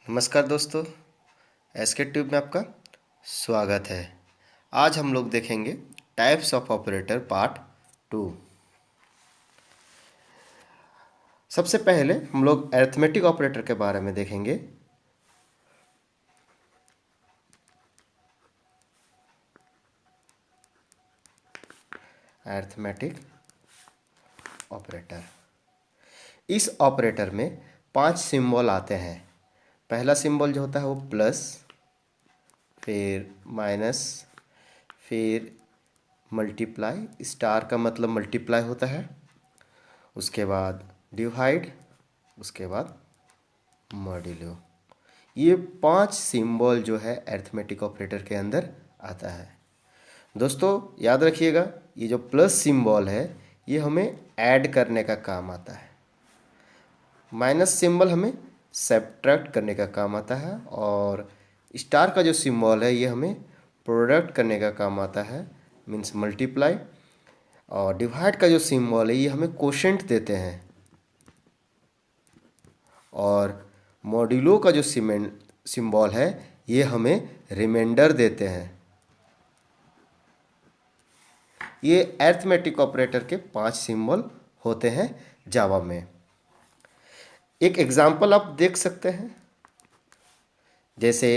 नमस्कार दोस्तों, SK tube में आपका स्वागत है। आज हम लोग देखेंगे टाइप्स ऑफ ऑपरेटर पार्ट 2। सबसे पहले हम लोग अरिथमेटिक ऑपरेटर के बारे में देखेंगे। अरिथमेटिक ऑपरेटर, इस ऑपरेटर में 5 सिंबल आते हैं। पहला सिंबल जो होता है वो प्लस, फिर माइनस, फिर मल्टीप्लाई, स्टार का मतलब मल्टीप्लाई होता है, उसके बाद डिवाइड, उसके बाद मॉड्यूलो। ये 5 सिंबल जो है अरिथमेटिक ऑपरेटर के अंदर आता है। दोस्तों याद रखिएगा, ये जो प्लस सिंबल है ये हमें ऐड करने का काम आता है। माइनस सिंबल हमें सब्ट्रैक्ट करने का काम आता है, और स्टार का जो सिंबल है ये हमें प्रोडक्ट करने का काम आता है, मीन्स मल्टीप्लाई। और डिवाइड का जो सिंबल है ये हमें कोशेंट देते हैं, और मॉड्यूलो का जो सिंबल है ये हमें रिमाइंडर देते हैं। ये अरिथमेटिक ऑपरेटर के 5 सिंबल होते हैं जावा में। एक एग्जाम्पल आप देख सकते हैं, जैसे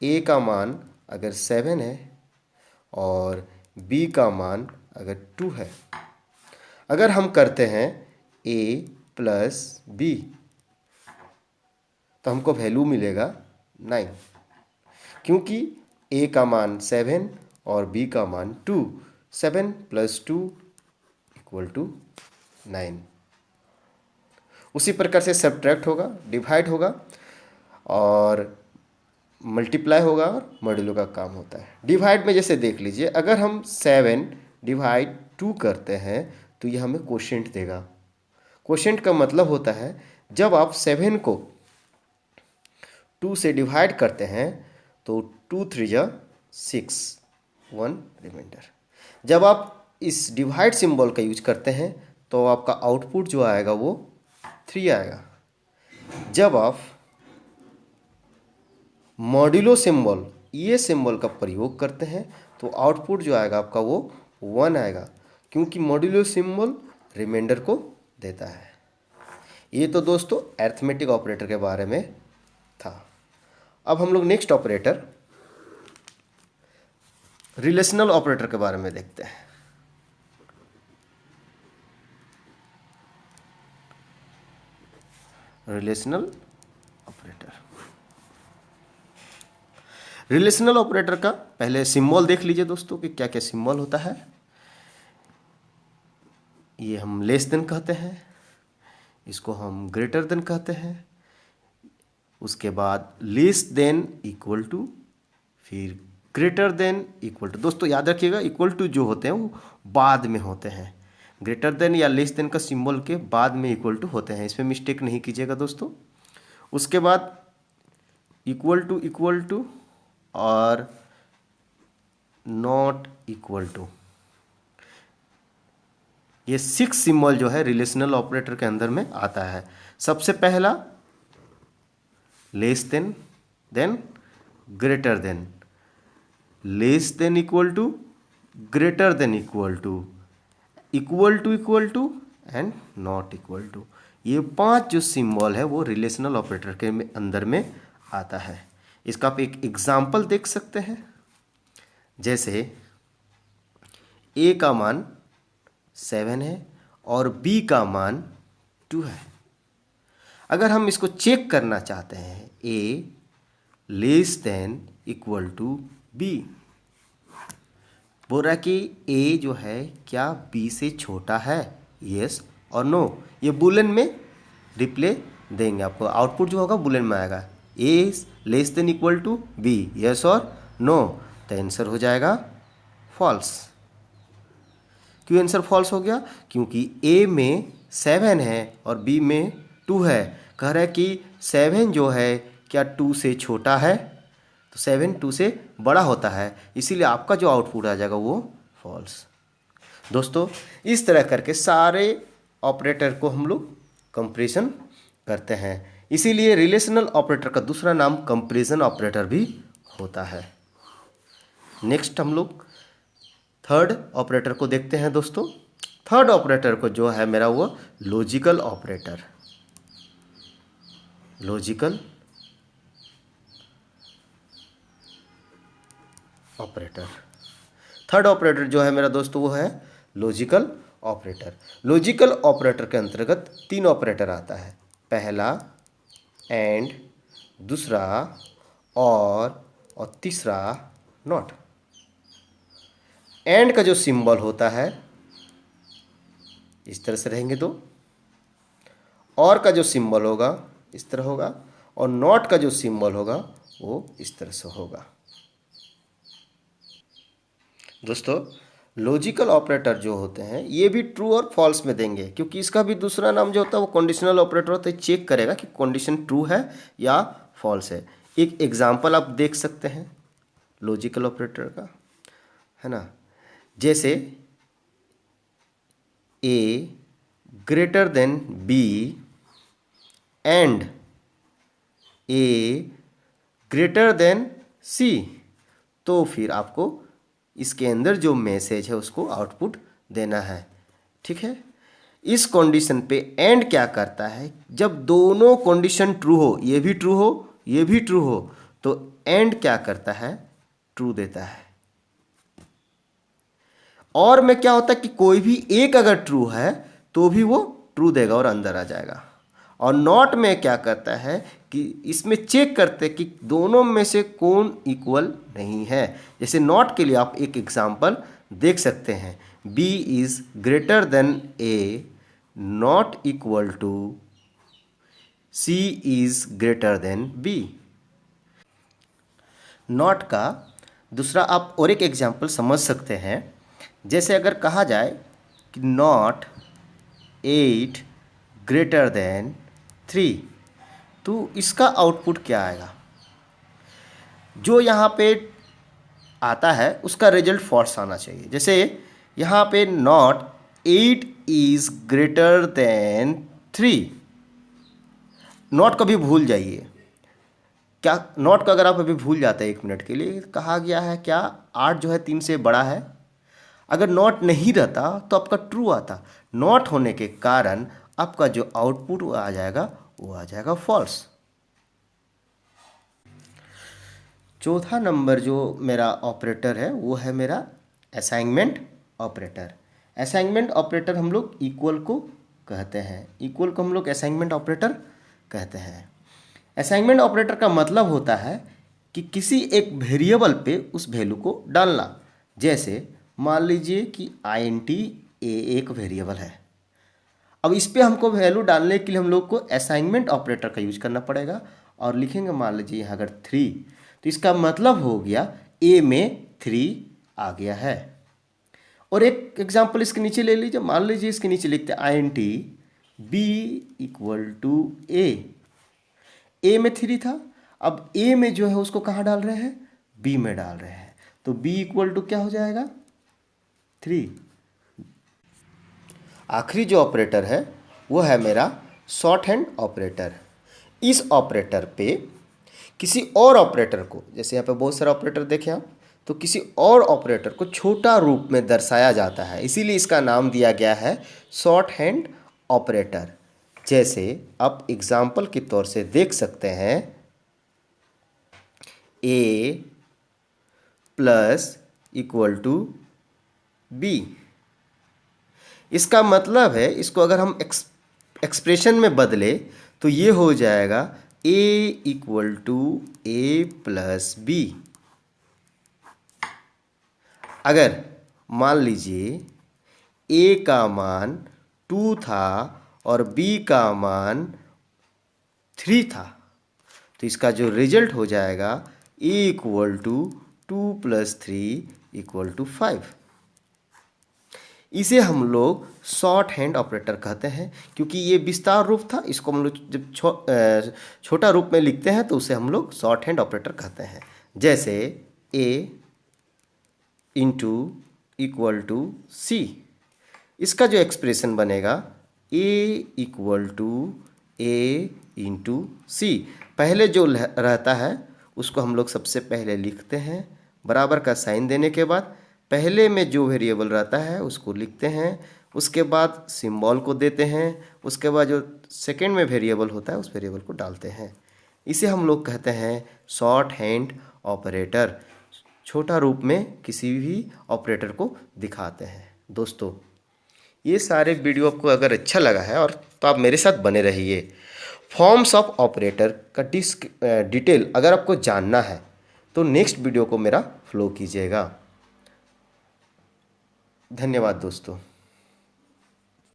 ए का मान अगर 7 है और बी का मान अगर 2 है। अगर हम करते हैं ए प्लस बी तो हमको वैल्यू मिलेगा 9, क्योंकि ए का मान 7 और बी का मान 2। 7 + 2 = 9। उसी प्रकार से सब्ट्रैक्ट होगा, डिवाइड होगा और मल्टीप्लाई होगा, और मॉड्यूलो का काम होता है। डिवाइड में जैसे देख लीजिए, अगर हम 7 / 2 करते हैं तो ये हमें कोशेंट देगा। कोशेंट का मतलब होता है जब आप 7 को 2 से डिवाइड करते हैं तो 2 × 3 = 6, 1 रिमाइंडर। जब आप इस डिवाइड सिंबल का यूज करते हैं तो आपका आउटपुट जो आएगा वो 3 आएगा। जब आप मॉड्यूलो सिंबल, ये सिंबल का प्रयोग करते हैं तो आउटपुट जो आएगा आपका वो 1 आएगा, क्योंकि मॉड्यूलो सिंबल रिमाइंडर को देता है। ये तो दोस्तों अरिथमेटिक ऑपरेटर के बारे में था। अब हम लोग नेक्स्ट ऑपरेटर रिलेशनल ऑपरेटर के बारे में देखते हैं। रिलेशनल ऑपरेटर, रिलेशनल ऑपरेटर का पहले सिंबल देख लीजिए दोस्तों कि क्या क्या सिंबल होता है। ये हम लेस देन कहते हैं, इसको हम ग्रेटर देन कहते हैं, उसके बाद लेस देन इक्वल टू, फिर ग्रेटर देन इक्वल टू। दोस्तों याद रखिएगा, इक्वल टू जो होते हैं वो बाद में होते हैं। ग्रेटर देन या लेस देन का सिंबल के बाद में इक्वल टू होते हैं, इसमें मिस्टेक नहीं कीजिएगा दोस्तों। उसके बाद इक्वल टू और नॉट इक्वल टू, ये 6 सिंबल जो है रिलेशनल ऑपरेटर के अंदर में आता है। सबसे पहला less than greater than, less than equal to, greater than equal to and not equal to. ये 5 जो सिंबल है वो रिलेशनल ऑपरेटर के अंदर में आता है। इसका आप एक एग्जाम्पल देख सकते हैं, जैसे ए का मान 7 है और बी का मान 2 है। अगर हम इसको चेक करना चाहते हैं, A less than equal to B, बोल रहा है कि ए जो है क्या बी से छोटा है, यस और नो। ये बुलेन में रिप्ले देंगे, आपको आउटपुट जो होगा बुलेन में आएगा। A less than equal to B, yes और नो, तो आंसर हो जाएगा फॉल्स। क्यों आंसर फॉल्स हो गया? क्योंकि ए में 7 है और बी में 2 है। कह रहा है कि 7 जो है क्या 2 से छोटा है, तो 7 2 से बड़ा होता है, इसीलिए आपका जो आउटपुट आ जाएगा वो फॉल्स। दोस्तों इस तरह करके सारे ऑपरेटर को हम लोग कंपैरिजन करते हैं। इसीलिए रिलेशनल ऑपरेटर का दूसरा नाम कंपैरिजन ऑपरेटर भी होता है। नेक्स्ट हम लोग थर्ड ऑपरेटर को देखते हैं दोस्तों। थर्ड ऑपरेटर को जो है मेरा वो logical operator, logical operator. Third operator जो है मेरा दोस्तों वो है लॉजिकल ऑपरेटर। लॉजिकल ऑपरेटर के अंतर्गत तीन ऑपरेटर आता है, पहला एंड, दूसरा और तीसरा नॉट। एंड का जो सिंबल होता है इस तरह से रहेंगे दो, और का जो सिंबल होगा इस तरह होगा, और नॉट का जो सिंबल होगा वो इस तरह से होगा। दोस्तों लॉजिकल ऑपरेटर जो होते हैं ये भी ट्रू और फॉल्स में देंगे, क्योंकि इसका भी दूसरा नाम जो होता है वो कंडीशनल ऑपरेटर होता है। चेक करेगा कि कंडीशन ट्रू है या फॉल्स है। एक एग्जांपल आप देख सकते हैं लॉजिकल ऑपरेटर का, है ना। जैसे A greater than B and A greater than C, तो फिर आपको इसके अंदर जो मैसेज है उसको आउटपुट देना है, ठीक है। इस कंडीशन पे एंड क्या करता है, जब दोनों कंडीशन ट्रू हो, ये भी ट्रू हो ये भी ट्रू हो, तो एंड क्या करता है, ट्रू देता है। और में क्या होता है कि कोई भी एक अगर ट्रू है तो भी वो ट्रू देगा और अंदर आ जाएगा। और नॉट में क्या करता है कि इसमें चेक करते कि दोनों में से कौन इक्वल नहीं है। जैसे नॉट के लिए आप एक एग्जांपल देख सकते हैं, b is greater than a not equal to c is greater than b। Not का दूसरा आप और एक एग्जांपल समझ सकते हैं। जैसे अगर कहा जाए कि नॉट 8 ग्रेटर देन 3, तो इसका आउटपुट क्या आएगा, जो यहाँ पे आता है उसका रिजल्ट फॉल्स आना चाहिए। जैसे यहाँ पे not 8 is greater then 3, not कभी भूल जाइए, क्या नॉट का अगर आप अभी भूल जाते हैं 1 मिनट के लिए, कहा गया है क्या 8 जो है 3 से बड़ा है। अगर नॉट नहीं रहता तो आपका ट्रू आता, नॉट होने के कारण आपका जो आउटपुट आ जाएगा वो आ जाएगा फॉल्स। चौथा नंबर जो मेरा ऑपरेटर है वो है मेरा असाइनमेंट ऑपरेटर। असाइनमेंट ऑपरेटर हम लोग इक्वल को कहते हैं, इक्वल को हम लोग असाइनमेंट ऑपरेटर कहते हैं। असाइनमेंट ऑपरेटर का मतलब होता है कि किसी एक वेरिएबल पे उस वैल्यू को डालना। जैसे मान लीजिए कि int a एक वेरिएबल है, अब इस पे हमको वैल्यू डालने के लिए हम लोग को असाइनमेंट ऑपरेटर का यूज करना पड़ेगा। और लिखेंगे मान लीजिए यहाँ अगर 3, तो इसका मतलब हो गया a में 3 आ गया है। और एक एग्जांपल इसके नीचे ले लीजिए, मान लीजिए इसके नीचे लिखते हैं int b equal to a में 3 था, अब a में जो है उसको कहाँ डाल रहे हैं, b में डाल रहे हैं, तो b इक्वल टू क्या हो जाएगा 3। आखिरी जो ऑपरेटर है वो है मेरा शॉर्ट हैंड ऑपरेटर। इस ऑपरेटर पे किसी और ऑपरेटर को, जैसे यहाँ पे बहुत सारे ऑपरेटर देखें आप, तो किसी और ऑपरेटर को छोटा रूप में दर्शाया जाता है, इसीलिए इसका नाम दिया गया है शॉर्ट हैंड ऑपरेटर। जैसे आप एग्जाम्पल के तौर से देख सकते हैं a plus equal to b। इसका मतलब है इसको अगर हम एक्सप्रेशन में बदले तो ये हो जाएगा a equal to a plus b। अगर मान लीजिए a का मान 2 था और b का मान 3 था, तो इसका जो रिजल्ट हो जाएगा a equal to 2 plus 3 equal to 5। इसे हम लोग शॉर्ट हैंड ऑपरेटर कहते हैं, क्योंकि ये विस्तार रूप था। इसको हम लोग जब छोटा रूप में लिखते हैं तो उसे हम लोग शॉर्ट हैंड ऑपरेटर कहते हैं। जैसे a into equal to c, इसका जो एक्सप्रेशन बनेगा a equal to a into C. पहले जो रहता है उसको हम लोग सबसे पहले लिखते हैं, बराबर का साइन देने के बाद पहले में जो वेरिएबल रहता है उसको लिखते हैं, उसके बाद सिंबल को देते हैं, उसके बाद जो सेकेंड में वेरिएबल होता है उस वेरिएबल को डालते हैं। इसे हम लोग कहते हैं शॉर्ट हैंड ऑपरेटर। छोटा रूप में किसी भी ऑपरेटर को दिखाते हैं। दोस्तों, ये सारे वीडियो आपको अगर अच्छा लगा है और तो आप मेरे साथ बने रहिए। फॉर्म्स ऑफ ऑपरेटर का डिटेल अगर आपको जानना है तो नेक्स्ट वीडियो को मेरा फॉलो कीजिएगा। धन्यवाद दोस्तों।